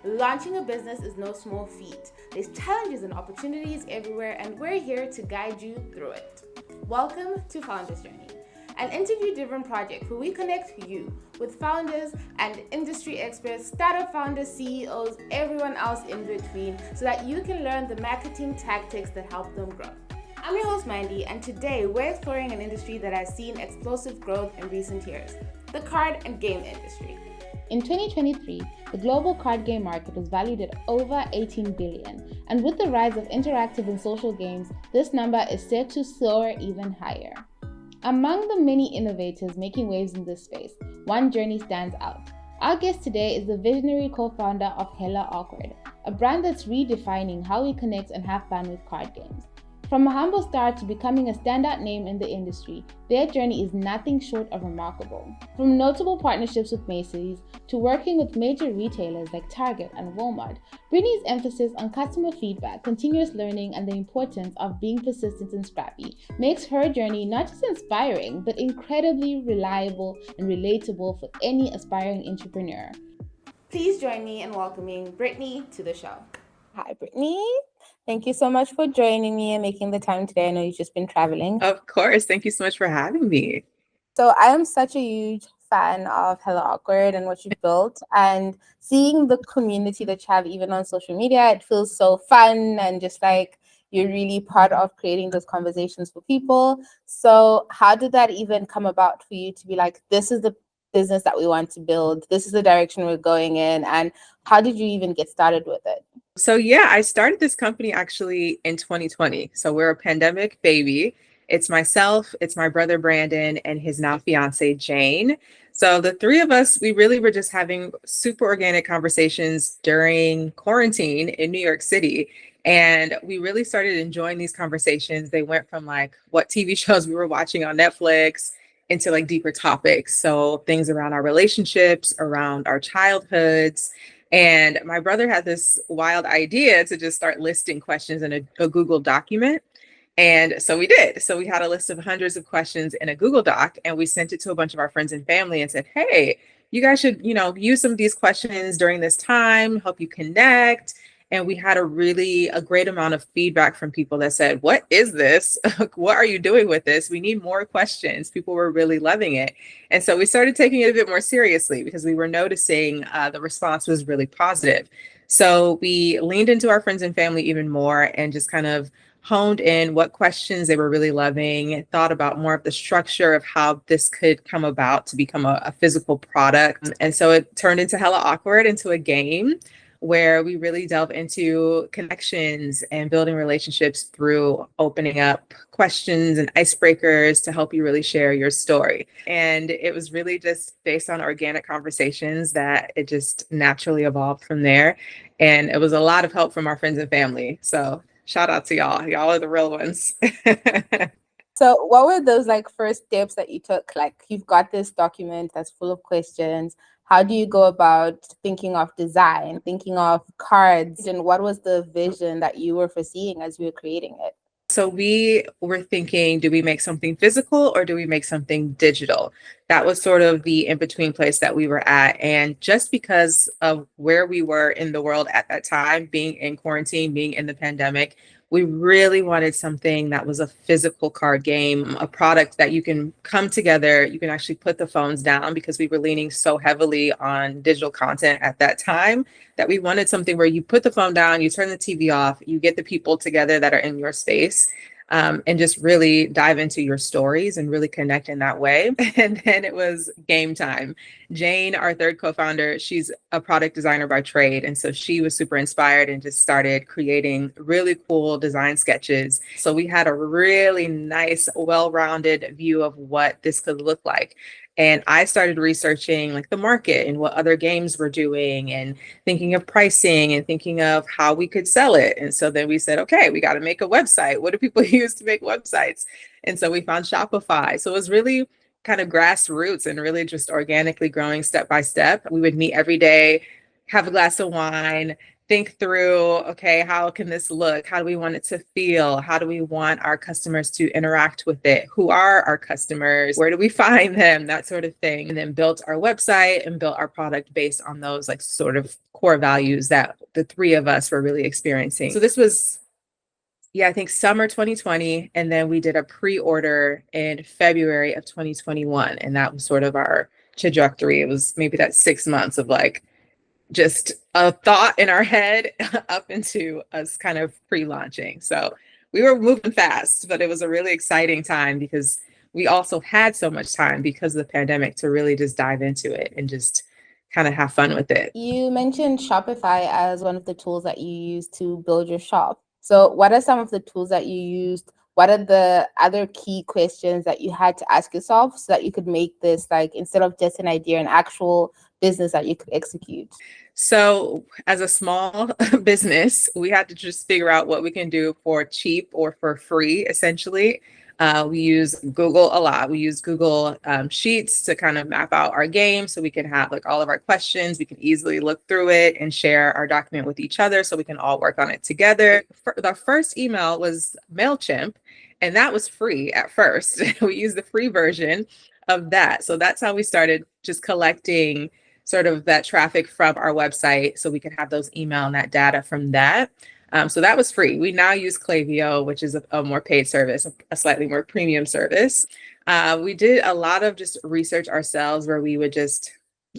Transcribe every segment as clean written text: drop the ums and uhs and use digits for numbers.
Launching a business is no small feat. There's challenges and opportunities everywhere, and we're here to guide you through it. Welcome to Founders Journey, an interview-driven project where we connect you with founders and industry experts, startup founders, CEOs, everyone else in between, so that you can learn the marketing tactics that help them grow. I'm your host, Mandy, and today we're exploring an industry that has seen explosive growth in recent years, the card and game industry. In 2023, the global card game market was valued at over 18 billion, and with the rise of interactive and social games, this number is set to soar even higher. Among the many innovators making waves in this space, one journey stands out. Our guest today is the visionary co-founder of Hella Awkward, a brand that's redefining how we connect and have fun with card games. From a humble start to becoming a standout name in the industry, their journey is nothing short of remarkable. From notable partnerships with Macy's to working with major retailers like Target and Walmart, Brittane's emphasis on customer feedback, continuous learning, and the importance of being persistent and scrappy makes her journey not just inspiring, but incredibly reliable and relatable for any aspiring entrepreneur. Please join me in welcoming Brittane to the show. Hi, Brittane. Thank you so much for joining me and making the time today. I know you've just been traveling. Of course. Thank you so much for having me. So I am such a huge fan of Hella Awkward and what you've built, and seeing the community that you have even on social media, it feels so fun and just like you're really part of creating those conversations for people. So how did that even come about for you to be like, this is the business that we want to build, this is the direction we're going in, and how did you even get started with it? So yeah, I started this company actually in 2020. So we're a pandemic baby. It's myself, it's my brother Brandon, and his now fiance Jane. So the three of us, we really were just having super organic conversations during quarantine in New York City. And we really started enjoying these conversations. They went from like what TV shows we were watching on Netflix into like deeper topics. So things around our relationships, around our childhoods. And my brother had this wild idea to just start listing questions in a Google document. And so we did. So we had a list of hundreds of questions in a Google Doc, and we sent it to a bunch of our friends and family and said, hey, you guys should, use some of these questions during this time, help you connect. And we had a great amount of feedback from people that said, what is this? What are you doing with this? We need more questions. People were really loving it. And so we started taking it a bit more seriously because we were noticing the response was really positive. So we leaned into our friends and family even more and just kind of honed in what questions they were really loving, thought about more of the structure of how this could come about to become a physical product. And so it turned into Hella Awkward, into a game where we really delve into connections and building relationships through opening up questions and icebreakers to help you really share your story. And it was really just based on organic conversations that it just naturally evolved from there. And it was a lot of help from our friends and family. So shout out to y'all. Y'all are the real ones. So what were those like first steps that you took? Like, you've got this document that's full of questions. How do you go about thinking of design, thinking of cards, and what was the vision that you were foreseeing as you were creating it? So we were thinking, do we make something physical or do we make something digital? That was sort of the in-between place that we were at. And just because of where we were in the world at that time, being in quarantine, being in the pandemic, we really wanted something that was a physical card game, a product that you can come together, you can actually put the phones down, because we were leaning so heavily on digital content at that time that we wanted something where you put the phone down, you turn the TV off, you get the people together that are in your space, and just really dive into your stories and really connect in that way. And then it was game time. Jane, our third co-founder, she's a product designer by trade. And so she was super inspired and just started creating really cool design sketches. So we had a really nice, well-rounded view of what this could look like. And I started researching like the market and what other games were doing and thinking of pricing and thinking of how we could sell it. And so then we said, okay, we got to make a website. What do people use to make websites? And so we found Shopify. So it was really kind of grassroots and really just organically growing step by step. We would meet every day, have a glass of wine, think through, okay, how can this look? How do we want it to feel? How do we want our customers to interact with it? Who are our customers? Where do we find them? That sort of thing. And then built our website and built our product based on those like sort of core values that the three of us were really experiencing. So this was, I think summer 2020. And then we did a pre-order in February of 2021. And that was sort of our trajectory. It was maybe that 6 months of like, just a thought in our head up into us kind of pre-launching. So we were moving fast, but it was a really exciting time because we also had so much time because of the pandemic to really just dive into it and just kind of have fun with it. You mentioned Shopify as one of the tools that you use to build your shop. So what are some of the tools that you used? What are the other key questions that you had to ask yourself so that you could make this, like, instead of just an idea, an actual business that you could execute? So as a small business, we had to just figure out what we can do for cheap or for free, essentially. We use Google a lot. We use Google Sheets to kind of map out our game so we can have like all of our questions. We can easily look through it and share our document with each other so we can all work on it together. The first email was MailChimp, and that was free at first. We used the free version of that. So that's how we started just collecting sort of that traffic from our website so we can have those email and that data from that. So that was free. We now use Klaviyo, which is a more paid service, a slightly more premium service. We did a lot of just research ourselves where we would just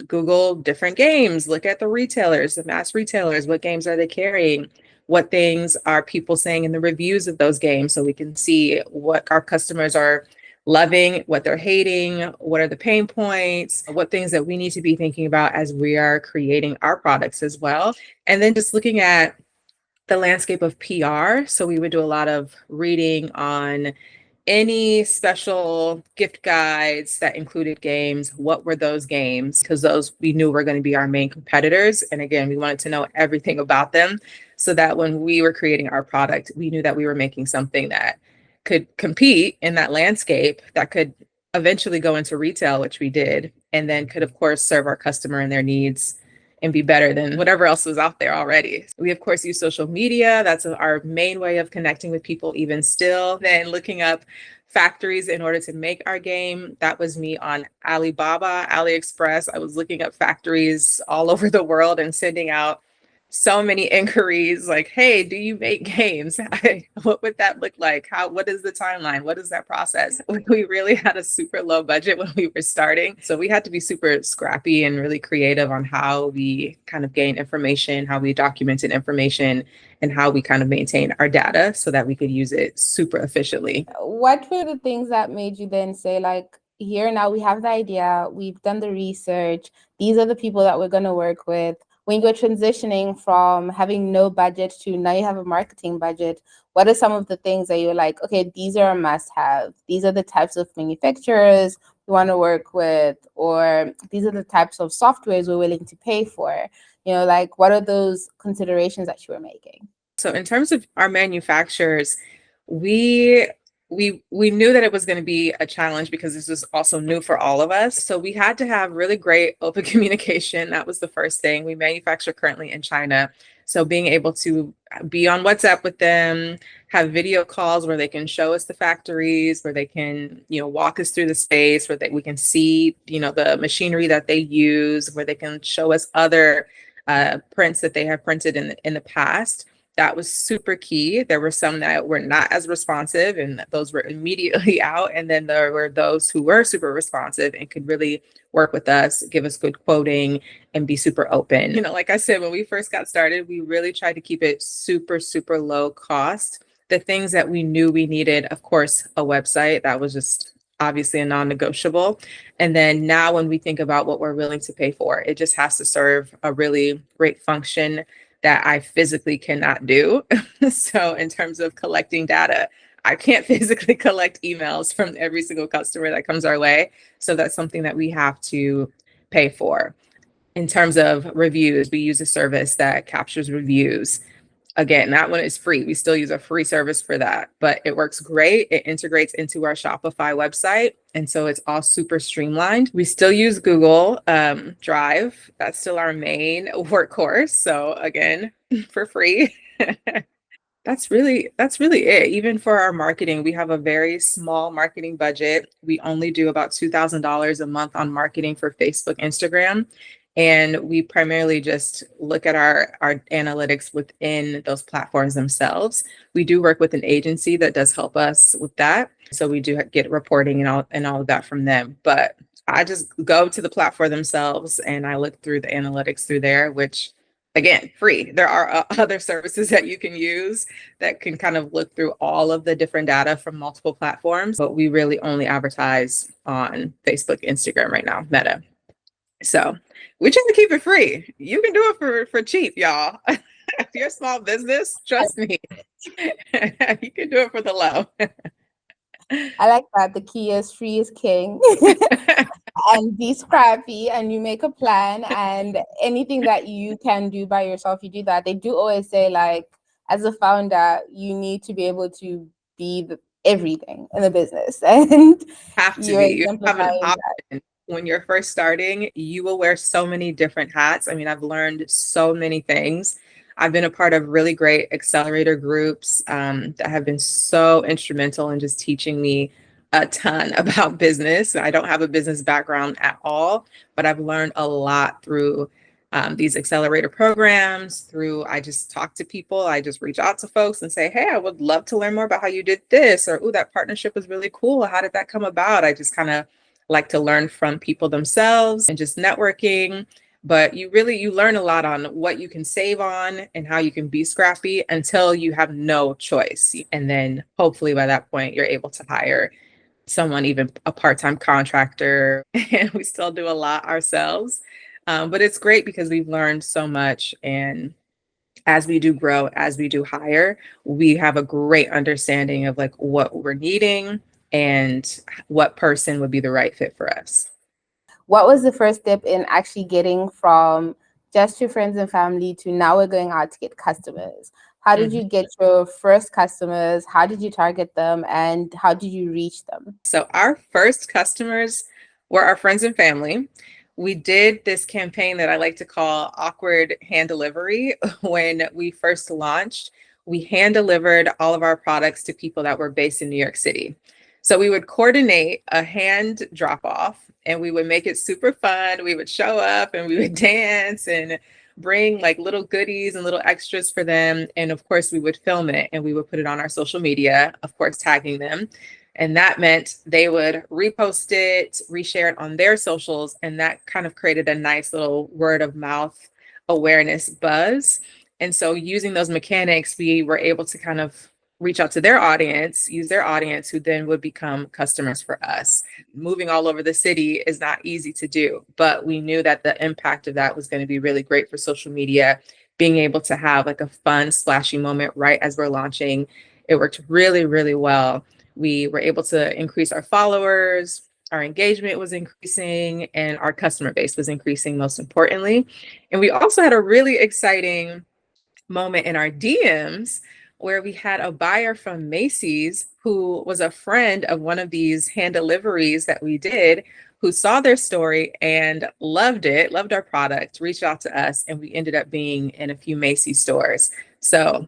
Google different games, look at the retailers, the mass retailers, what games are they carrying? What things are people saying in the reviews of those games so we can see what our customers are loving, what they're hating, what are the pain points, what things that we need to be thinking about as we are creating our products as well. And then just looking at the landscape of PR. So we would do a lot of reading on any special gift guides that included games. What were those games? Because those we knew were going to be our main competitors. And again, we wanted to know everything about them so that when we were creating our product, we knew that we were making something that could compete in that landscape, that could eventually go into retail, which we did, and then could, of course, serve our customer and their needs and be better than whatever else was out there already. We, of course, use social media. That's our main way of connecting with people even still. Then looking up factories in order to make our game. That was me on Alibaba, AliExpress. I was looking up factories all over the world and sending out so many inquiries like, hey, do you make games? What would that look like? What is the timeline? What is that process? We really had a super low budget when we were starting. So we had to be super scrappy and really creative on how we kind of gain information, how we documented information, and how we kind of maintain our data so that we could use it super efficiently. What were the things that made you then say, like, here now we have the idea, we've done the research, these are the people that we're going to work with? When you're transitioning from having no budget to now you have a marketing budget, what are some of the things that you're like, okay, these are a must-have. These are the types of manufacturers we want to work with, or these are the types of softwares we're willing to pay for. Like, what are those considerations that you were making? So in terms of our manufacturers, we knew that it was going to be a challenge because this was also new for all of us. So we had to have really great open communication. That was the first thing. We manufacture currently in China. So being able to be on WhatsApp with them, have video calls where they can show us the factories, where they can, walk us through the space, where we can see, the machinery that they use, where they can show us other prints that they have printed in the past. That was super key. There were some that were not as responsive, and those were immediately out. And then there were those who were super responsive and could really work with us, give us good quoting, and be super open. Like I said, when we first got started, we really tried to keep it super, super low cost. The things that we knew we needed, of course, a website. That was just obviously a non-negotiable. And then now when we think about what we're willing to pay for, it just has to serve a really great function that I physically cannot do. So in terms of collecting data, I can't physically collect emails from every single customer that comes our way. So that's something that we have to pay for. In terms of reviews, we use a service that captures reviews. Again, that one is free. We still use a free service for that, but it works great. It integrates into our Shopify website. And so it's all super streamlined. We still use Google Drive. That's still our main workhorse. So again, for free. That's really it. Even for our marketing, we have a very small marketing budget. We only do about $2,000 a month on marketing for Facebook, Instagram, and we primarily just look at our analytics within those platforms themselves. We do work with an agency that does help us with that, so we do get reporting and all of that from them. But I just go to the platform themselves and I look through the analytics through there, which again, free. There are other services that you can use that can kind of look through all of the different data from multiple platforms, but we really only advertise on Facebook, Instagram right now, Meta. So we try to keep it free. You can do it for cheap, y'all. If you're a small business, trust me, you can do it for the low. I like that. The key is free is king. And be scrappy and you make a plan, and anything that you can do by yourself, you do that. They do always say, like, as a founder, you need to be able to be everything in the business. And Have to you're be. You have an exemplifying option. When you're first starting, you will wear so many different hats. I mean, I've learned so many things. I've been a part of really great accelerator groups that have been so instrumental in just teaching me a ton about business. I don't have a business background at all, but I've learned a lot through these accelerator programs. I just talk to people. I just reach out to folks and say, hey, I would love to learn more about how you did this, or, oh, that partnership was really cool. How did that come about? I just kind of like to learn from people themselves and just networking. But you learn a lot on what you can save on and how you can be scrappy until you have no choice. And then hopefully by that point, you're able to hire someone, even a part-time contractor, and we still do a lot ourselves. But it's great because we've learned so much. And as we do grow, as we do hire, we have a great understanding of like what we're needing and what person would be the right fit for us. What was the first step in actually getting from just your friends and family to now we're going out to get customers? How did you get your first customers? How did you target them? And how did you reach them? So our first customers were our friends and family. We did this campaign that I like to call awkward hand delivery. When we first launched, we hand delivered all of our products to people that were based in New York City. So we would coordinate a hand drop off and we would make it super fun. We would show up and we would dance and bring like little goodies and little extras for them. And of course, we would film it and we would put it on our social media, of course, tagging them. And that meant they would repost it, reshare it on their socials. And that kind of created a nice little word of mouth awareness buzz. And so using those mechanics, we were able to kind of reach out to their audience, use their audience, who then would become customers for us. Moving all over the city is not easy to do, but we knew that the impact of that was going to be really great for social media, being able to have like a fun, splashy moment right as we're launching. It worked really, really well. We were able to increase our followers, our engagement was increasing, and our customer base was increasing, most importantly. And we also had a really exciting moment in our DMs where we had a buyer from Macy's who was a friend of one of these hand deliveries that we did, who saw their story and loved it, loved our product, reached out to us, and we ended up being in a few Macy's stores. So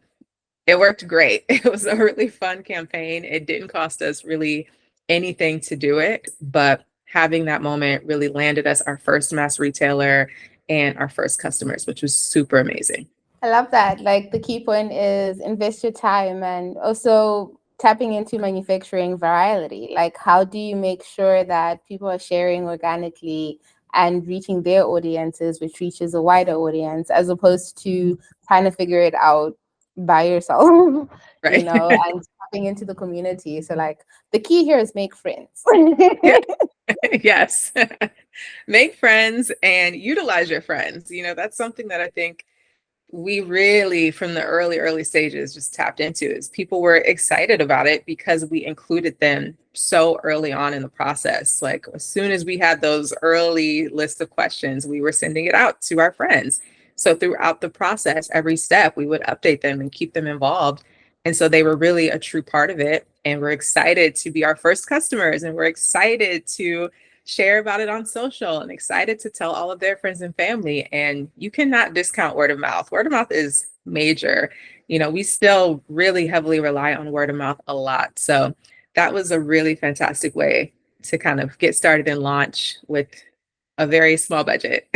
it worked great. It was a really fun campaign. It didn't cost us really anything to do it, but having that moment really landed us our first mass retailer and our first customers, which was super amazing. I love that. Like, the key point is invest your time and also tapping into manufacturing virality. Like, how do you make sure that people are sharing organically and reaching their audiences, which reaches a wider audience, as opposed to trying to figure it out by yourself, Right. and tapping into the community. So, like, the key here is make friends. Yeah. Yes. Make friends and utilize your friends. That's something that I think we really, from the early stages, just tapped into. Is people were excited about it because we included them so early on in the process. Like, as soon as we had those early list of questions, we were sending it out to our friends. So throughout the process, every step, we would update them and keep them involved. And so they were really a true part of it. And we're excited to be our first customers. And we're excited to share about it on social and excited to tell all of their friends and family. And you cannot discount word of mouth. Word of mouth is major. We still really heavily rely on word of mouth a lot. So that was a really fantastic way to kind of get started and launch with a very small budget.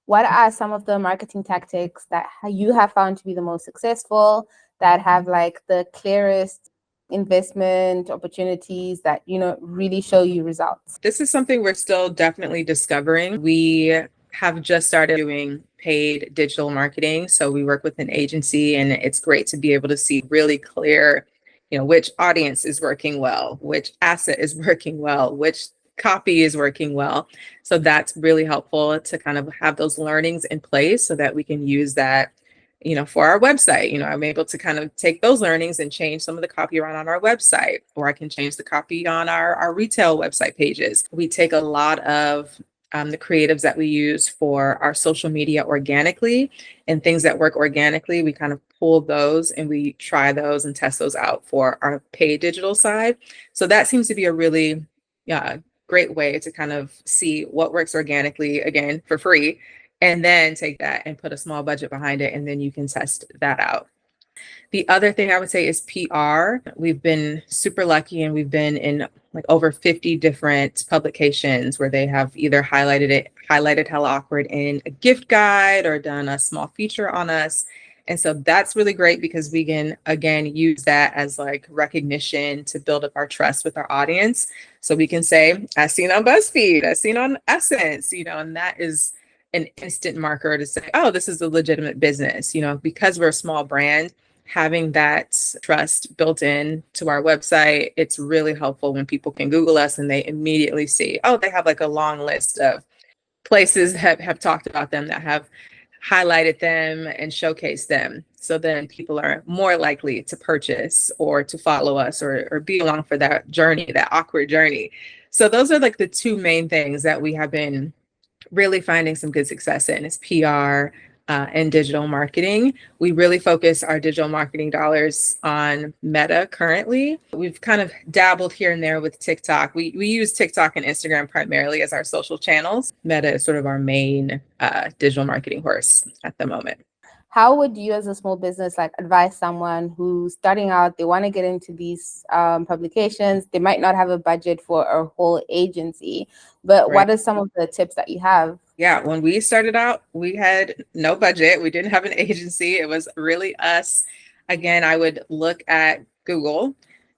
What are some of the marketing tactics that you have found to be the most successful, that have like the clearest investment opportunities that, really show you results? This is something we're still definitely discovering. We have just started doing paid digital marketing. So we work with an agency, and it's great to be able to see really clear, which audience is working well, which asset is working well, which copy is working well. So that's really helpful to kind of have those learnings in place so that we can use that, for our website. I'm able to kind of take those learnings and change some of the copy around on our website, or I can change the copy on our retail website pages. We take a lot of the creatives that we use for our social media organically, and things that work organically, we kind of pull those and we try those and test those out for our paid digital side. So that seems to be a really great way to kind of see what works organically, again, for free, and then take that and put a small budget behind it, and then you can test that out. The other thing I would say is PR. We've been super lucky, and we've been in like over 50 different publications where they have either highlighted Hella Awkward in a gift guide or done a small feature on us. And so that's really great because we can, again, use that as like recognition to build up our trust with our audience. So we can say, as seen on BuzzFeed, as seen on Essence, and that is an instant marker to say, oh, this is a legitimate business, because we're a small brand. Having that trust built in to our website, it's really helpful when people can Google us and they immediately see, oh, they have like a long list of places that have talked about them, that have highlighted them and showcased them. So then people are more likely to purchase or to follow us or be along for that journey, that awkward journey. So those are like the two main things that we have been really finding some good success in, is PR and digital marketing. We really focus our digital marketing dollars on Meta currently. We've kind of dabbled here and there with TikTok. We use TikTok and Instagram primarily as our social channels. Meta is sort of our main digital marketing horse at the moment. How would you, as a small business, advise someone who's starting out, they want to get into these publications, they might not have a budget for a whole agency, but Right. What are some of the tips that you have? Yeah, when we started out, we had no budget. We didn't have an agency. It was really us. Again, I would look at Google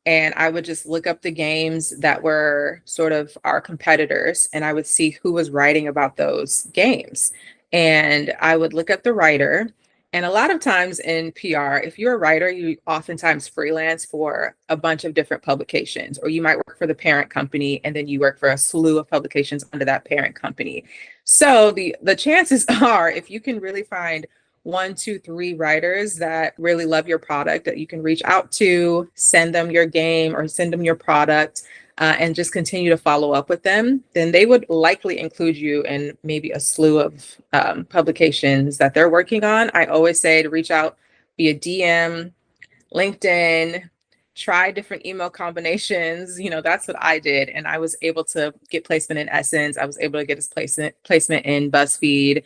and I would just look up the games that were sort of our competitors, and I would see who was writing about those games. And I would look up the writer. And a lot of times in PR, if you're a writer, you oftentimes freelance for a bunch of different publications, or you might work for the parent company and then you work for a slew of publications under that parent company. So the chances are, if you can really find 1, 2, 3 writers that really love your product, that you can reach out to, send them your game or send them your product, and just continue to follow up with them, then they would likely include you in maybe a slew of publications that they're working on. I always say to reach out via DM, LinkedIn, try different email combinations. That's what I did. And I was able to get placement in Essence. I was able to get his placement in BuzzFeed.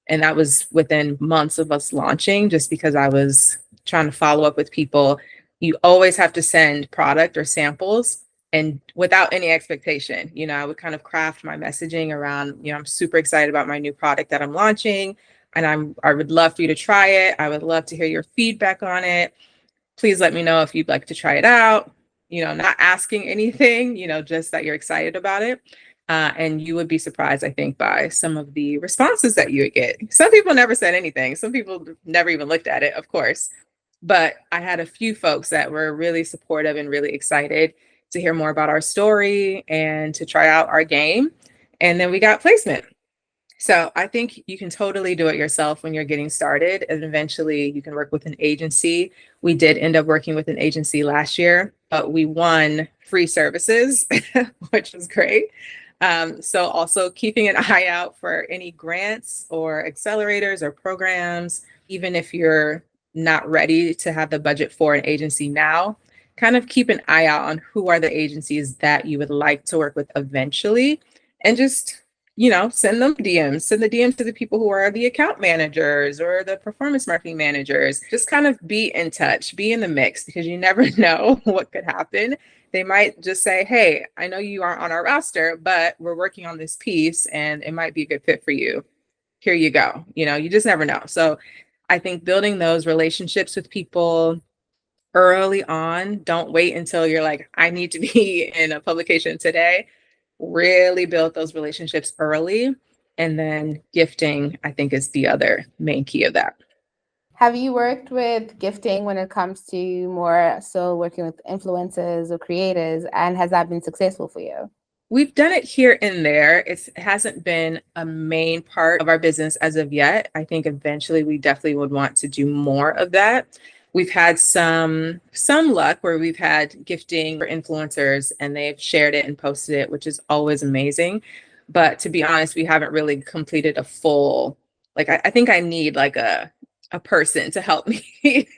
And that was within months of us launching, just because I was trying to follow up with people. You always have to send product or samples, and without any expectation. I would kind of craft my messaging around, I'm super excited about my new product that I'm launching, and I would love for you to try it. I would love to hear your feedback on it. Please let me know if you'd like to try it out. Not asking anything, just that you're excited about it. And you would be surprised, I think, by some of the responses that you would get. Some people never said anything. Some people never even looked at it, of course. But I had a few folks that were really supportive and really excited to hear more about our story and to try out our game. And then we got placement. So I think you can totally do it yourself when you're getting started, and eventually you can work with an agency. We did end up working with an agency last year, but we won free services, which was great. So also keeping an eye out for any grants or accelerators or programs, even if you're not ready to have the budget for an agency now, kind of keep an eye out on who are the agencies that you would like to work with eventually, and just send them DMs, send the DMs to the people who are the account managers or the performance marketing managers. Just kind of be in touch, be in the mix, because you never know what could happen. They might just say, hey, I know you aren't on our roster, but we're working on this piece and it might be a good fit for you. Here you go. You just never know. So I think building those relationships with people early on, don't wait until you're like, I need to be in a publication today. Really build those relationships early. And then gifting, I think, is the other main key of that. Have you worked with gifting when it comes to more so working with influencers or creators? And has that been successful for you? We've done it here and there. It hasn't been a main part of our business as of yet. I think eventually we definitely would want to do more of that. We've had some luck where we've had gifting for influencers and they've shared it and posted it, which is always amazing. But to be honest, we haven't really completed a full, I think I need like a person to help me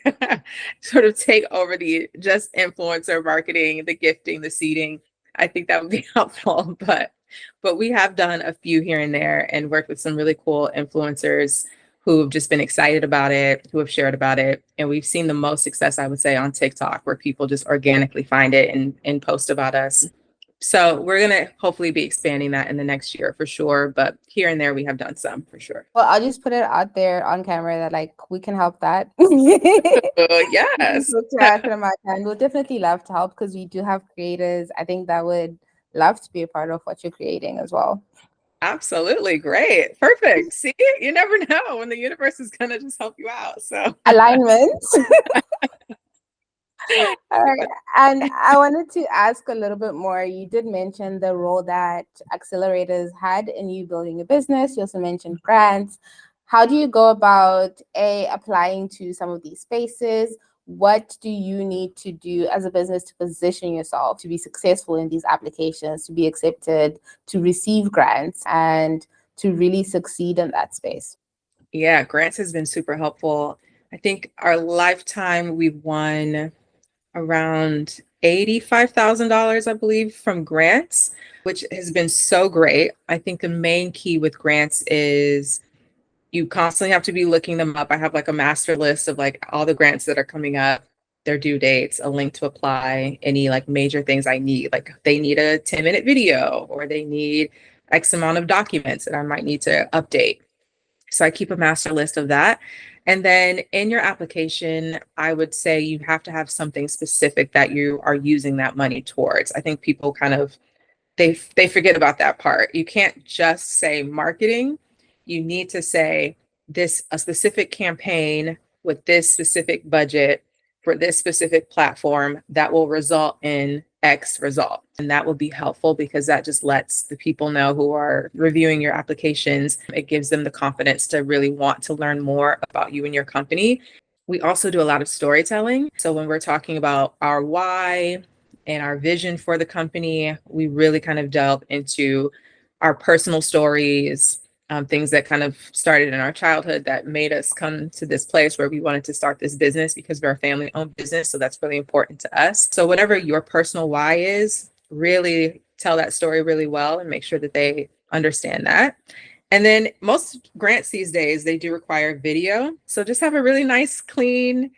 sort of take over the just influencer marketing, the gifting, the seeding. I think that would be helpful, but we have done a few here and there and worked with some really cool influencers who have just been excited about it, who have shared about it. And we've seen the most success, I would say, on TikTok, where people just organically find it and post about us. So we're going to hopefully be expanding that in the next year for sure. But here and there, we have done some for sure. Well, I'll just put it out there on camera that we can help that. Yes. And we'll definitely love to help because we do have creators. I think that would love to be a part of what you're creating as well. Absolutely. Great. Perfect. See, you never know when the universe is going to just help you out. So alignment. All right. And I wanted to ask a little bit more. You did mention the role that accelerators had in you building a business. You also mentioned grants. How do you go about applying to some of these spaces? What do you need to do as a business to position yourself to be successful in these applications, to be accepted, to receive grants, and to really succeed in that space? Yeah, grants has been super helpful. I think our lifetime we've won around $85,000, I believe, from grants, which has been so great. I think the main key with grants is you constantly have to be looking them up. I have like a master list of like all the grants that are coming up, their due dates, a link to apply, any like major things I need. Like they need a 10-minute video or they need X amount of documents that I might need to update. So I keep a master list of that. And then in your application, I would say you have to have something specific that you are using that money towards. I think people kind of they forget about that part. You can't just say marketing. You need to say a specific campaign with this specific budget for this specific platform that will result in X result. And that will be helpful because that just lets the people know who are reviewing your applications. It gives them the confidence to really want to learn more about you and your company. We also do a lot of storytelling. So when we're talking about our why and our vision for the company, we really kind of delve into our personal stories, things that kind of started in our childhood that made us come to this place where we wanted to start this business because we're a family-owned business. So that's really important to us. So whatever your personal why is, really tell that story really well and make sure that they understand that. And then most grants these days, they do require video. So just have a really nice, clean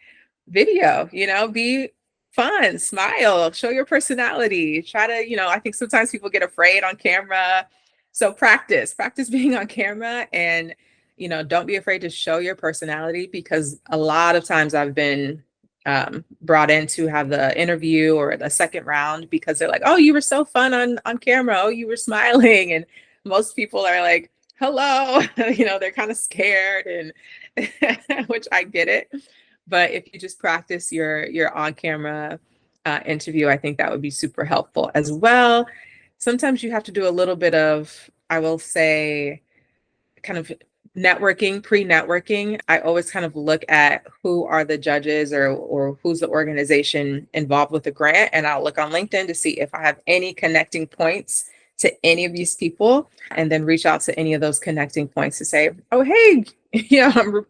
video, be fun, smile, show your personality, try to, I think sometimes people get afraid on camera. So practice being on camera and, don't be afraid to show your personality because a lot of times I've been brought in to have the interview or the second round because they're like, oh, you were so fun on camera. Oh, you were smiling. And most people are like, hello, they're kind of scared and which I get it. But if you just practice your on-camera interview, I think that would be super helpful as well. Sometimes you have to do a little bit of, I will say, kind of networking, pre-networking. I always kind of look at who are the judges or who's the organization involved with the grant. And I'll look on LinkedIn to see if I have any connecting points to any of these people and then reach out to any of those connecting points to say, oh, hey,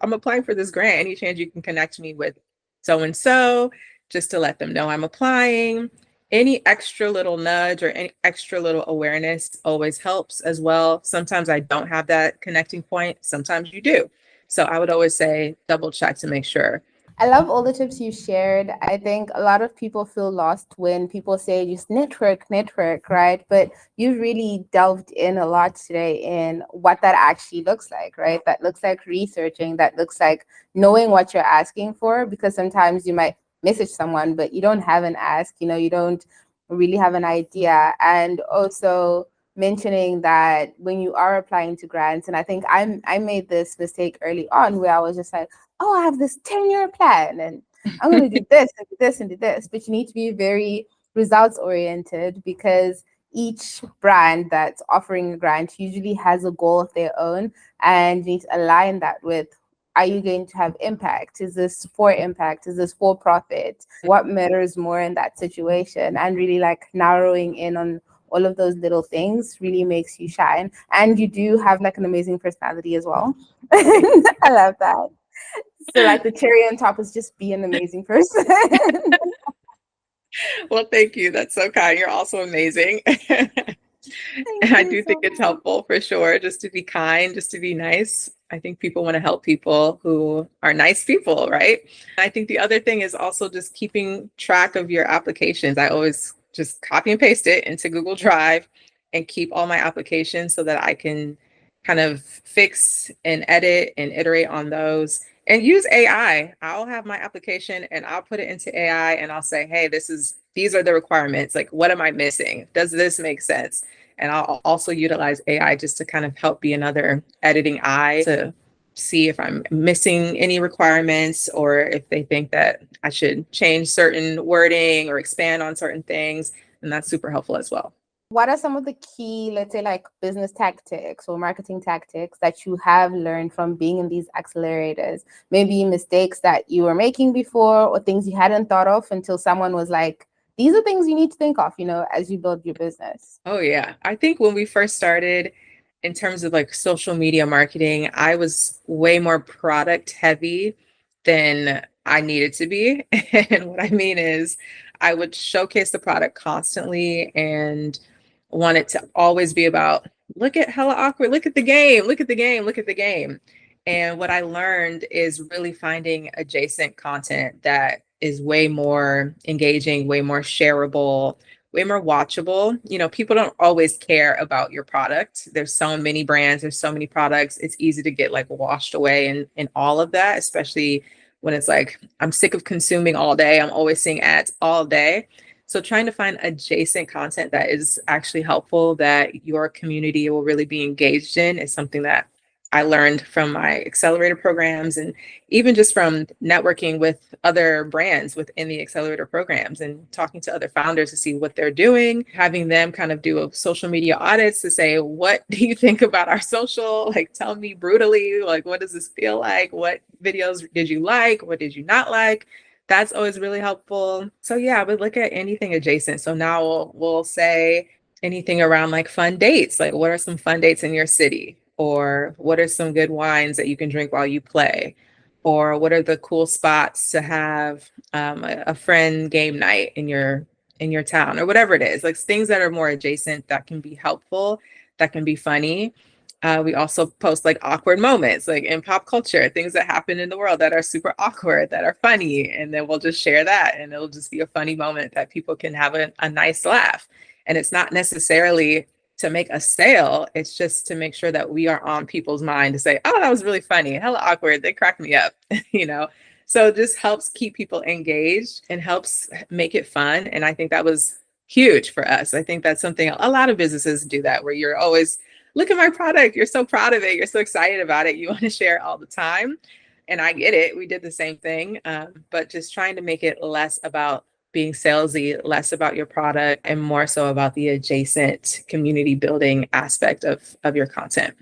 I'm applying for this grant. Any chance you can connect me with so-and-so, just to let them know I'm applying. Any extra little nudge or any extra little awareness always helps as well. Sometimes I don't have that connecting point. Sometimes you do. So I would always say double check to make sure. I love all the tips you shared. I think a lot of people feel lost when people say just network, right? But you really delved in a lot today in what that actually looks like, right? That looks like researching, that looks like knowing what you're asking for, because sometimes you might message someone, but you don't have an ask, you don't really have an idea. And also mentioning that when you are applying to grants, and I think I made this mistake early on where I was just like, oh, I have this 10-year plan and I'm going to do this and do this and do this. But you need to be very results oriented, because each brand that's offering a grant usually has a goal of their own, and you need to align that with, are you going to have impact? Is this for impact? Is this for profit? What matters more in that situation? And really like narrowing in on all of those little things really makes you shine. And you do have like an amazing personality as well. I love that. So like the cherry on top is just be an amazing person. Well, thank you. That's so kind. You're also amazing. And I do think it's helpful for sure, just to be kind, just to be nice. I think people want to help people who are nice people, right? I think the other thing is also just keeping track of your applications. I always just copy and paste it into Google Drive and keep all my applications so that I can kind of fix and edit and iterate on those and use AI. I'll have my application and I'll put it into AI and I'll say, hey, these are the requirements. Like, what am I missing? Does this make sense? And I'll also utilize AI just to kind of help be another editing eye to see if I'm missing any requirements or if they think that I should change certain wording or expand on certain things. And that's super helpful as well. What are some of the key, let's say, like business tactics or marketing tactics that you have learned from being in these accelerators? Maybe mistakes that you were making before or things you hadn't thought of until someone was like, these are things you need to think of, as you build your business. Oh, yeah. I think when we first started, in terms of like social media marketing, I was way more product heavy than I needed to be. And what I mean is, I would showcase the product constantly and want it to always be about, look at Hella Awkward, look at the game, look at the game, look at the game. And what I learned is really finding adjacent content that is way more engaging, way more shareable, way more watchable. People don't always care about your product. There's so many brands, there's so many products. It's easy to get like washed away in all of that, especially when it's like, I'm sick of consuming all day. I'm always seeing ads all day. So trying to find adjacent content that is actually helpful, that your community will really be engaged in, is something that I learned from my accelerator programs and even just from networking with other brands within the accelerator programs and talking to other founders to see what they're doing, having them kind of do a social media audits to say, what do you think about our social? Like, tell me brutally, like, what does this feel like? What videos did you like? What did you not like? That's always really helpful. So yeah, I would look at anything adjacent. So now we'll say anything around like fun dates. Like, what are some fun dates in your city? Or what are some good wines that you can drink while you play? Or what are the cool spots to have a friend game night in your town, or whatever it is, like things that are more adjacent that can be helpful, that can be funny. We also post like awkward moments, like in pop culture, things that happen in the world that are super awkward, that are funny. And then we'll just share that. And it'll just be a funny moment that people can have a nice laugh. And it's not necessarily to make a sale. It's just to make sure that we are on people's mind to say, oh, that was really funny, hella awkward, they cracked me up, So it just helps keep people engaged and helps make it fun. And I think that was huge for us. I think that's something a lot of businesses do, that where you're always, look at my product, you're so proud of it, you're so excited about it, you want to share it all the time. And I get it, we did the same thing, but just trying to make it less about being salesy, less about your product, and more so about the adjacent community building aspect of your content.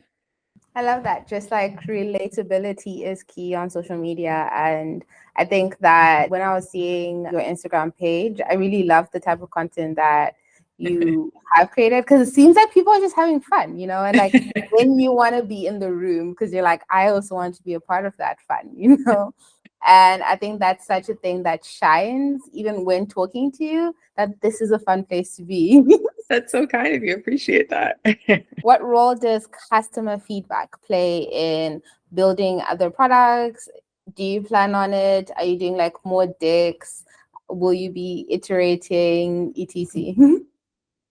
I love that. Just like relatability is key on social media. And I think that when I was seeing your Instagram page, I really loved the type of content that you have created? Because it seems like people are just having fun, and like when you want to be in the room, because you're like, I also want to be a part of that fun. And I think that's such a thing that shines even when talking to you, that this is a fun place to be. That's so kind of you. Appreciate that. What role does customer feedback play in building other products? Do you plan on it? Are you doing like more decks? Will you be iterating, etc.?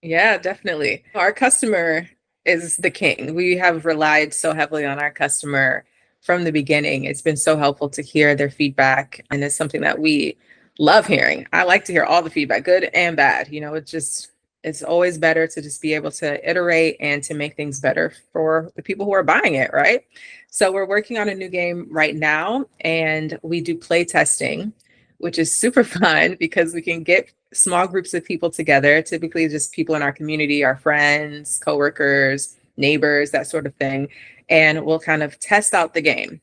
Yeah, definitely. Our customer is the king. We have relied so heavily on our customer from the beginning. It's been so helpful to hear their feedback, and it's something that we love hearing. I like to hear all the feedback, good and bad. It's always better to just be able to iterate and to make things better for the people who are buying it, right? So we're working on a new game right now, and we do play testing, which is super fun because we can get small groups of people together, typically just people in our community, our friends, coworkers, neighbors, that sort of thing. And we'll kind of test out the game.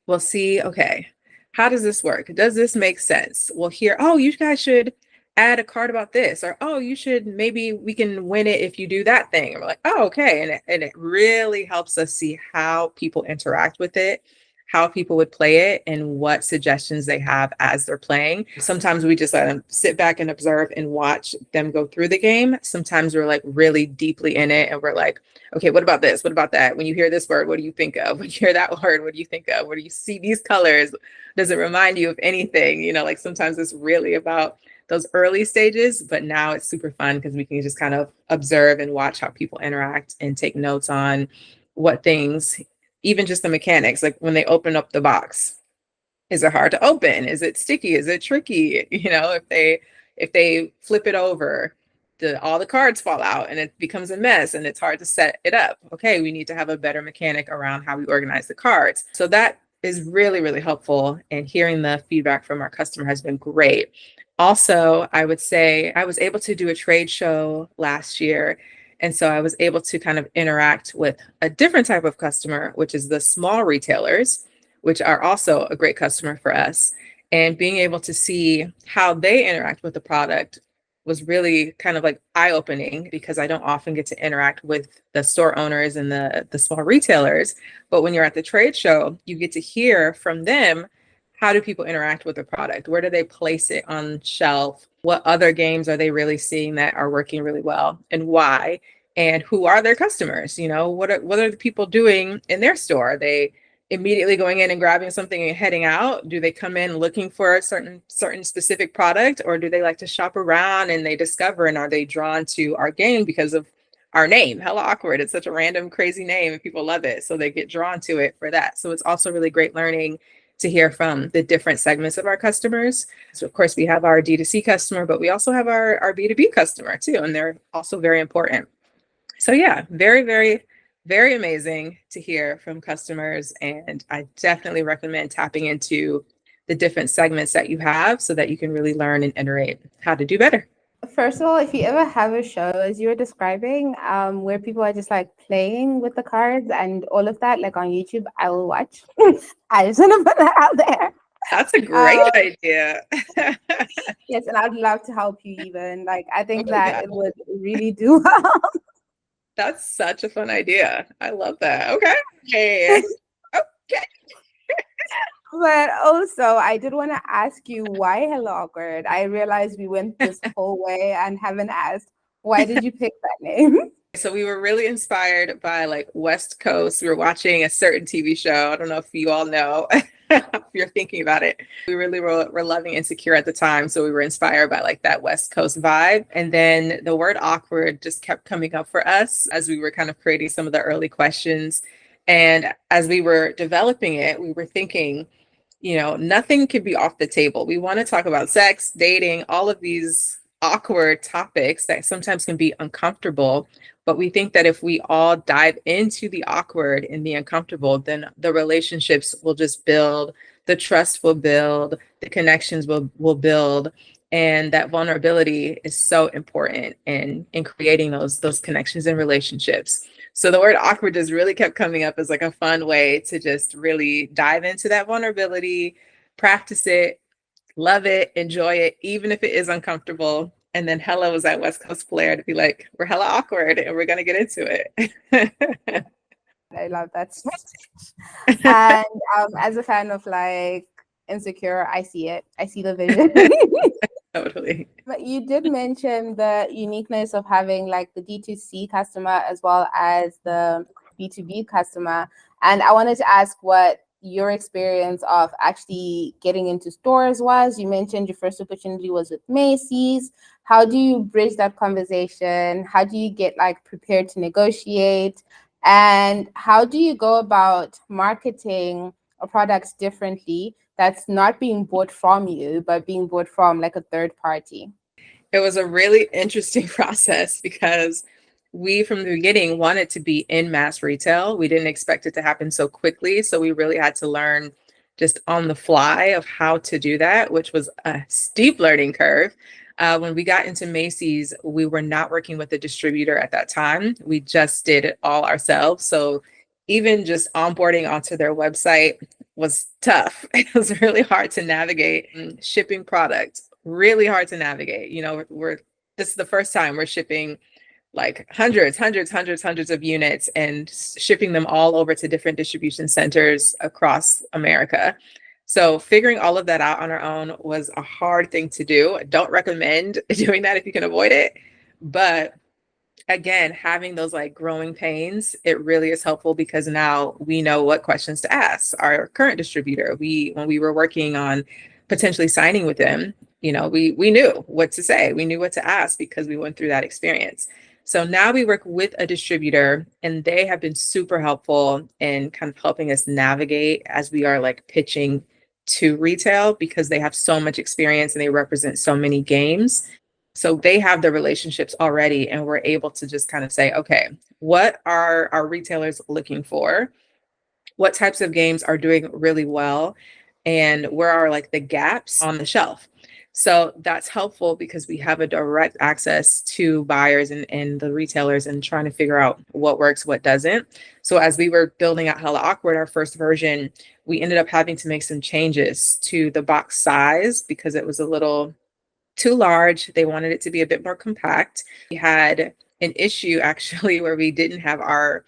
We'll see, okay, how does this work? Does this make sense? We'll hear, oh, you guys should add a card about this, or oh, maybe we can win it if you do that thing. And we're like, oh, okay. And it really helps us see how people interact with it, how people would play it, and what suggestions they have as they're playing. Sometimes we just let them sit back and observe and watch them go through the game. Sometimes we're like really deeply in it and we're like, okay, what about this? What about that? When you hear this word, what do you think of? When you hear that word, what do you think of? When you see these colors, does it remind you of anything? Like sometimes it's really about those early stages, but now it's super fun because we can just kind of observe and watch how people interact and take notes on what things, even just the mechanics, like when they open up the box. Is it hard to open? Is it sticky? Is it tricky? If they flip it over, all the cards fall out and it becomes a mess and it's hard to set it up. Okay, we need to have a better mechanic around how we organize the cards. So that is really, really helpful. And hearing the feedback from our customer has been great. Also, I would say I was able to do a trade show last year. And so I was able to kind of interact with a different type of customer, which is the small retailers, which are also a great customer for us. And being able to see how they interact with the product was really kind of like eye-opening because I don't often get to interact with the store owners and the small retailers. But when you're at the trade show, you get to hear from them, how do people interact with the product? Where do they place it on shelf? What other games are they really seeing that are working really well, and why? And who are their customers? What are the people doing in their store? Are they immediately going in and grabbing something and heading out? Do they come in looking for a certain specific product, or do they like to shop around and they discover, and are they drawn to our game because of our name? Hella awkward. It's such a random, crazy name and people love it. So they get drawn to it for that. So it's also really great learning to hear from the different segments of our customers. So of course we have our D2C customer, but we also have our B2B customer too. And they're also very important. So yeah, very, very, very amazing to hear from customers. And I definitely recommend tapping into the different segments that you have so that you can really learn and iterate how to do better. First of all, if you ever have a show, as you were describing, where people are just like playing with the cards and all of that, like on YouTube, I will watch. I just want to put that out there. That's a great idea. Yes, and I'd love to help you even. Like, I think that it would really do well. That's such a fun idea. I love that. Okay. Okay. But also, I did want to ask you, why Hello Awkward? I realized we went this whole way and haven't asked, why did you pick that name? So we were really inspired by like West Coast. We were watching a certain TV show. I don't know if you all know, if you're thinking about it. We really were loving Insecure at the time. So we were inspired by like that West Coast vibe. And then the word awkward just kept coming up for us as we were kind of creating some of the early questions. And as we were developing it, we were thinking, nothing could be off the table. We want to talk about sex, dating, all of these awkward topics that sometimes can be uncomfortable. But we think that if we all dive into the awkward and the uncomfortable, then the relationships will just build, the trust will build, the connections will build. And that vulnerability is so important in creating those connections and relationships. So the word awkward just really kept coming up as like a fun way to just really dive into that vulnerability, practice it, love it, enjoy it, even if it is uncomfortable. And then hella was that West Coast flair to be like, we're hella awkward and we're going to get into it. I love that message. And as a fan of like Insecure, I see it. I see the vision. Totally. But you did mention the uniqueness of having like the D2C customer as well as the B2B customer. And I wanted to ask what your experience of actually getting into stores was. You mentioned your first opportunity was with Macy's. How do you bridge that conversation? How do you get like prepared to negotiate? And how do you go about marketing a product differently that's not being bought from you, but being bought from like a third party? It was a really interesting process because we, from the beginning, wanted to be in mass retail. We didn't expect it to happen so quickly. So we really had to learn just on the fly of how to do that, which was a steep learning curve. When we got into Macy's, we were not working with a distributor at that time. We just did it all ourselves. So even just onboarding onto their website was tough. It was really hard to navigate. Shipping product, really hard to navigate. This is the first time we're shipping like hundreds of units and shipping them all over to different distribution centers across America. So figuring all of that out on our own was a hard thing to do. I don't recommend doing that if you can avoid it. But again, having those like growing pains, it really is helpful because now we know what questions to ask our current distributor. When we were working on potentially signing with them, we knew what to say. We knew what to ask because we went through that experience. So now we work with a distributor and they have been super helpful in kind of helping us navigate as we are like pitching to retail because they have so much experience and they represent so many games. So they have the relationships already and we're able to just kind of say, okay, what are our retailers looking for? What types of games are doing really well? And where are like the gaps on the shelf? So that's helpful because we have a direct access to buyers and the retailers and trying to figure out what works, what doesn't. So as we were building out Hella Awkward, our first version, we ended up having to make some changes to the box size because it was a little too large. They wanted it to be a bit more compact. We had an issue actually where we didn't have our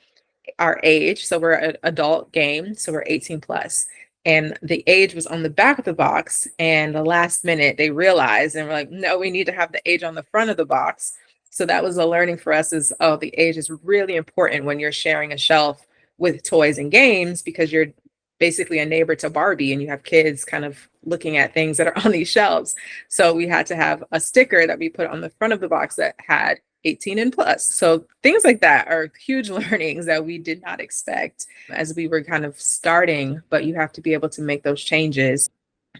age. So we're an adult game. So we're 18 plus. And the age was on the back of the box. And the last minute they realized and we're like, no, we need to have the age on the front of the box. So that was a learning for us is, oh, the age is really important when you're sharing a shelf with toys and games because you're basically a neighbor to Barbie and you have kids kind of looking at things that are on these shelves. So we had to have a sticker that we put on the front of the box that had 18 and plus. So things like that are huge learnings that we did not expect as we were kind of starting, but you have to be able to make those changes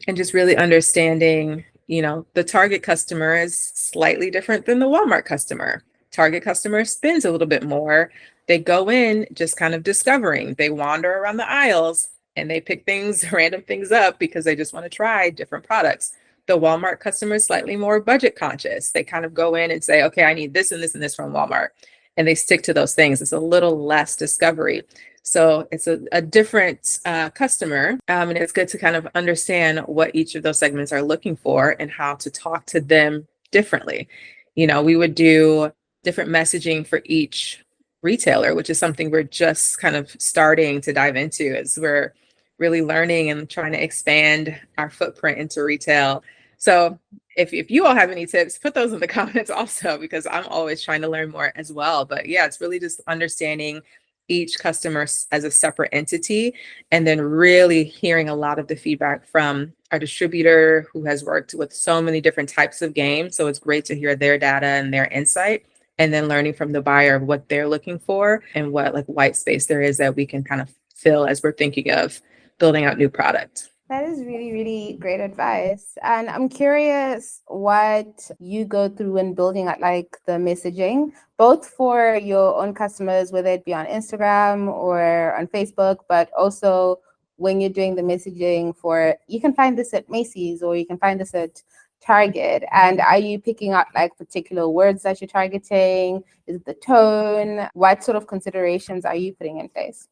and just really understanding, the Target customer is slightly different than the Walmart customer. Target customer spends a little bit more. They go in just kind of discovering. They wander around the aisles and they pick random things up because they just want to try different products. The Walmart customer is slightly more budget conscious. They kind of go in and say, okay, I need this and this and this from Walmart. And they stick to those things. It's a little less discovery. So it's a different customer. And it's good to kind of understand what each of those segments are looking for and how to talk to them differently. We would do different messaging for each retailer, which is something we're just kind of starting to dive into as we're really learning and trying to expand our footprint into retail. So if you all have any tips, put those in the comments also, because I'm always trying to learn more as well. But yeah, it's really just understanding each customer as a separate entity and then really hearing a lot of the feedback from our distributor who has worked with so many different types of games. So it's great to hear their data and their insight and then learning from the buyer of what they're looking for and what like white space there is that we can kind of fill as we're thinking of building out new product. That is really, really great advice. And I'm curious what you go through when building out like the messaging, both for your own customers, whether it be on Instagram or on Facebook, but also when you're doing the messaging for, you can find this at Macy's or you can find this at Target. And are you picking out like particular words that you're targeting? Is it the tone? What sort of considerations are you putting in place?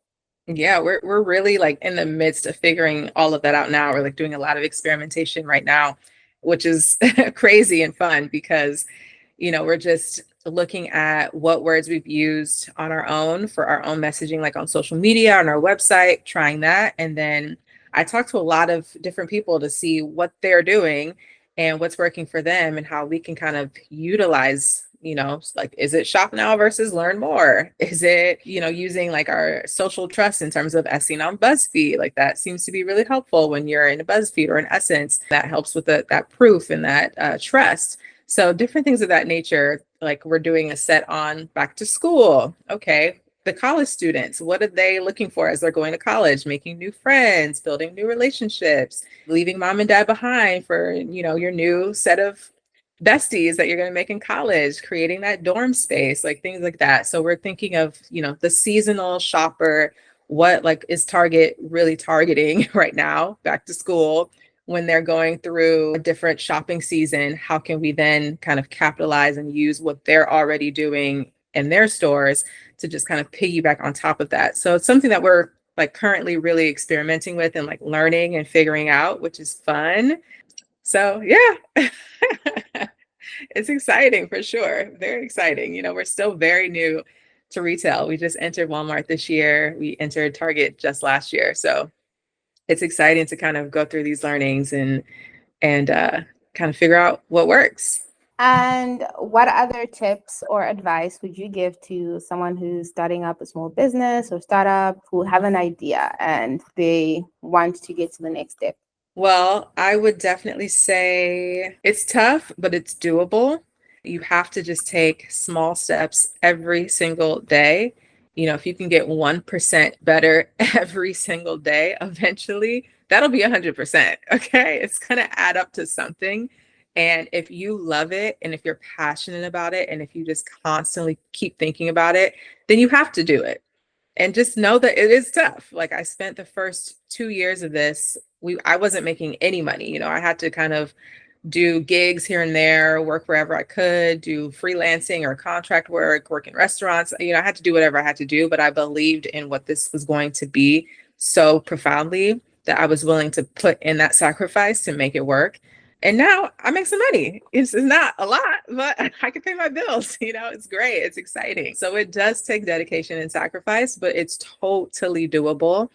Yeah, we're really like in the midst of figuring all of that out now. We're like doing a lot of experimentation right now. which is crazy and fun because, we're just looking at what words we've used on our own for our own messaging, like on social media, on our website, trying that. And then I talk to a lot of different people to see what they're doing and what's working for them and how we can kind of utilize, like, is it shop now versus learn more? Is it, using like our social trust in terms of SEing on BuzzFeed? Like that seems to be really helpful when you're in a BuzzFeed or an Essence. That helps with that proof and that trust. So different things of that nature, like we're doing a set on back to school. Okay, the college students, what are they looking for as they're going to college? Making new friends, building new relationships, leaving mom and dad behind for, your new set of besties that you're going to make in college, creating that dorm space, like things like that. So we're thinking of, the seasonal shopper, what like is Target really targeting right now, back to school, when they're going through a different shopping season. How can we then kind of capitalize and use what they're already doing in their stores to just kind of piggyback on top of that? So it's something that we're like currently really experimenting with and like learning and figuring out, which is fun. So yeah, it's exciting for sure. Very exciting. We're still very new to retail. We just entered Walmart this year. We entered Target just last year. So it's exciting to kind of go through these learnings and kind of figure out what works. And what other tips or advice would you give to someone who's starting up a small business or startup who have an idea and they want to get to the next step? Well, I would definitely say it's tough, but it's doable. You have to just take small steps every single day. If you can get 1% better every single day, eventually that'll be 100%. Okay. It's going to add up to something. And if you love it and if you're passionate about it and if you just constantly keep thinking about it, then you have to do it. And just know that it is tough. Like I spent the first 2 years of this, I wasn't making any money. I had to kind of do gigs here and there, work wherever I could, do freelancing or contract work in restaurants. I had to do whatever I had to do, but I believed in what this was going to be so profoundly that I was willing to put in that sacrifice to make it work. And now I make some money. It's not a lot, but I can pay my bills. It's great. It's exciting. So it does take dedication and sacrifice, but it's totally doable.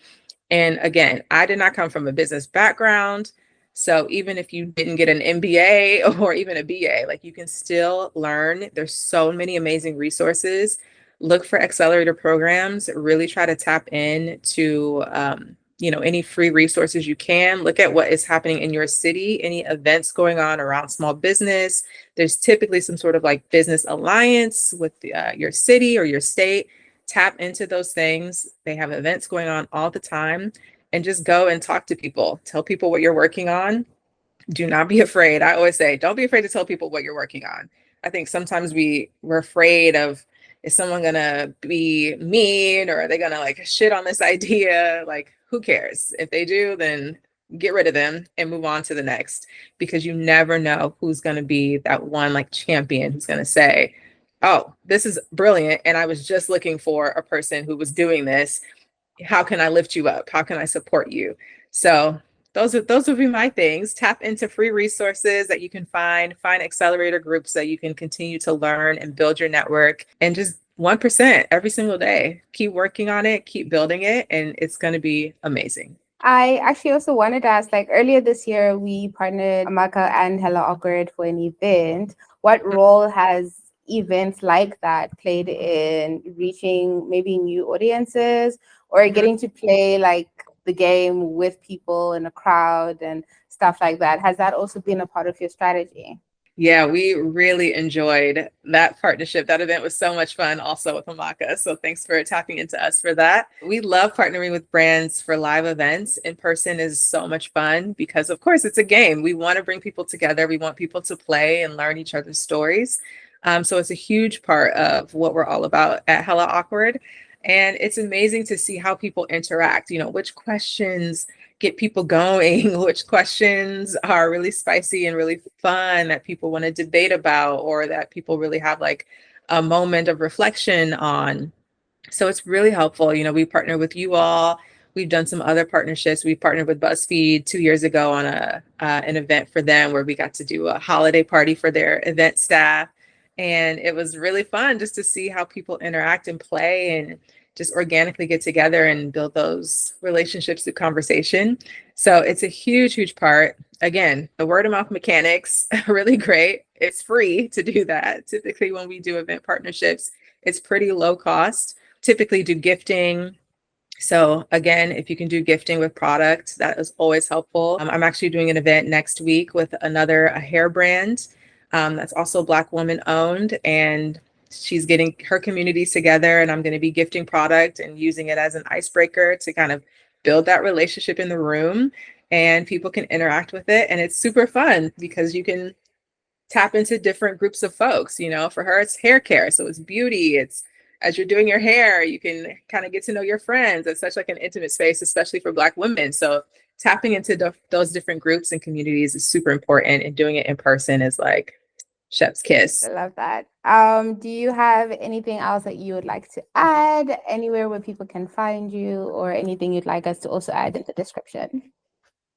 And again, I did not come from a business background. So even if you didn't get an MBA or even a BA, like you can still learn. There's so many amazing resources. Look for accelerator programs. Really try to tap in to any free resources you can. Look at what is happening in your city, any events going on around small business. There's typically some sort of like business alliance with your city or your state. Tap into those things. They have events going on all the time, and just go and talk to people. Tell people what you're working on. Do not be afraid. I always say, don't be afraid to tell people what you're working on. I think sometimes we're afraid of, is someone gonna be mean or are they gonna like shit on this idea? Like, who cares? If they do, then get rid of them and move on to the next, because you never know who's gonna be that one like champion who's gonna say, oh, this is brilliant. And I was just looking for a person who was doing this. How can I lift you up? How can I support you? So those would be my things. Tap into free resources that you can find accelerator groups that you can continue to learn and build your network, and just 1% every single day. Keep working on it, keep building it, and it's going to be amazing. I actually also wanted to ask, like earlier this year, we partnered Amaka and Hella Awkward for an event. What role has events like that played in reaching maybe new audiences or getting to play like the game with people in a crowd and stuff like that? Has that also been a part of your strategy? Yeah, we really enjoyed that partnership. That event was so much fun also with Amaka. So thanks for tapping into us for that. We love partnering with brands for live events. In person is so much fun because, of course, it's a game. We want to bring people together. We want people to play and learn each other's stories. So it's a huge part of what we're all about at Hella Awkward. And it's amazing to see how people interact, which questions get people going, which questions are really spicy and really fun that people want to debate about, or that people really have like a moment of reflection on. So it's really helpful. We partner with you all. We've done some other partnerships. We partnered with BuzzFeed 2 years ago on an event for them where we got to do a holiday party for their event staff. And it was really fun just to see how people interact and play and just organically get together and build those relationships through conversation. So it's a huge, huge part. Again, the word of mouth mechanics are really great. It's free to do that. Typically, when we do event partnerships, it's pretty low cost. Typically do gifting. So again, if you can do gifting with product, that is always helpful. I'm actually doing an event next week with a hair brand that's also Black woman owned, and she's getting her communities together, and I'm going to be gifting product and using it as an icebreaker to kind of build that relationship in the room, and people can interact with it. And it's super fun because you can tap into different groups of folks. For her, it's hair care. So it's beauty. It's as you're doing your hair, you can kind of get to know your friends. It's such like an intimate space, especially for Black women. So tapping into those different groups and communities is super important. And doing it in person is like chef's kiss. I love that. Do you have anything else that you would like to add? Anywhere where people can find you, or anything you'd like us to also add in the description?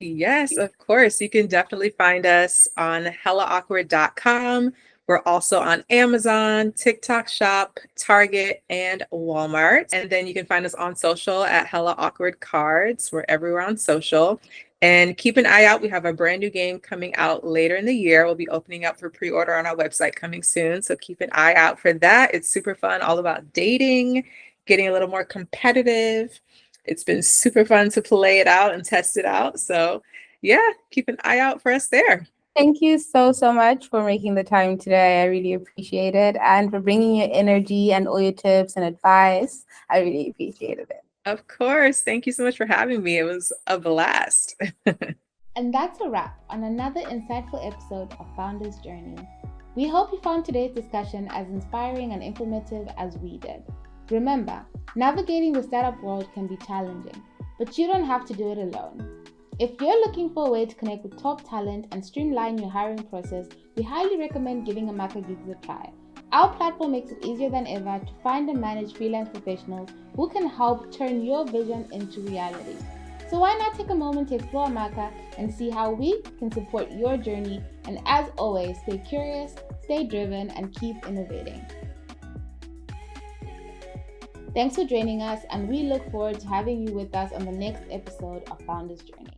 Yes, of course. You can definitely find us on hellaawkward.com. We're also on Amazon, TikTok Shop, Target, and Walmart. And then you can find us on social at Hella Awkward Cards. We're everywhere on social. And keep an eye out. We have a brand new game coming out later in the year. We'll be opening up for pre-order on our website coming soon. So keep an eye out for that. It's super fun, all about dating, getting a little more competitive. It's been super fun to play it out and test it out. So yeah, keep an eye out for us there. Thank you so much for making the time today. I really appreciate it. And for bringing your energy and all your tips and advice. I really appreciated it. Of course. Thank you so much for having me. It was a blast. And that's a wrap on another insightful episode of Founder's Journey. We hope you found today's discussion as inspiring and informative as we did. Remember, navigating the startup world can be challenging, but you don't have to do it alone. If you're looking for a way to connect with top talent and streamline your hiring process, we highly recommend giving Amaka Gigs a try. Our platform makes it easier than ever to find and manage freelance professionals who can help turn your vision into reality. So why not take a moment to explore Amaka and see how we can support your journey? And as always, stay curious, stay driven, and keep innovating. Thanks for joining us, and we look forward to having you with us on the next episode of Founder's Journey.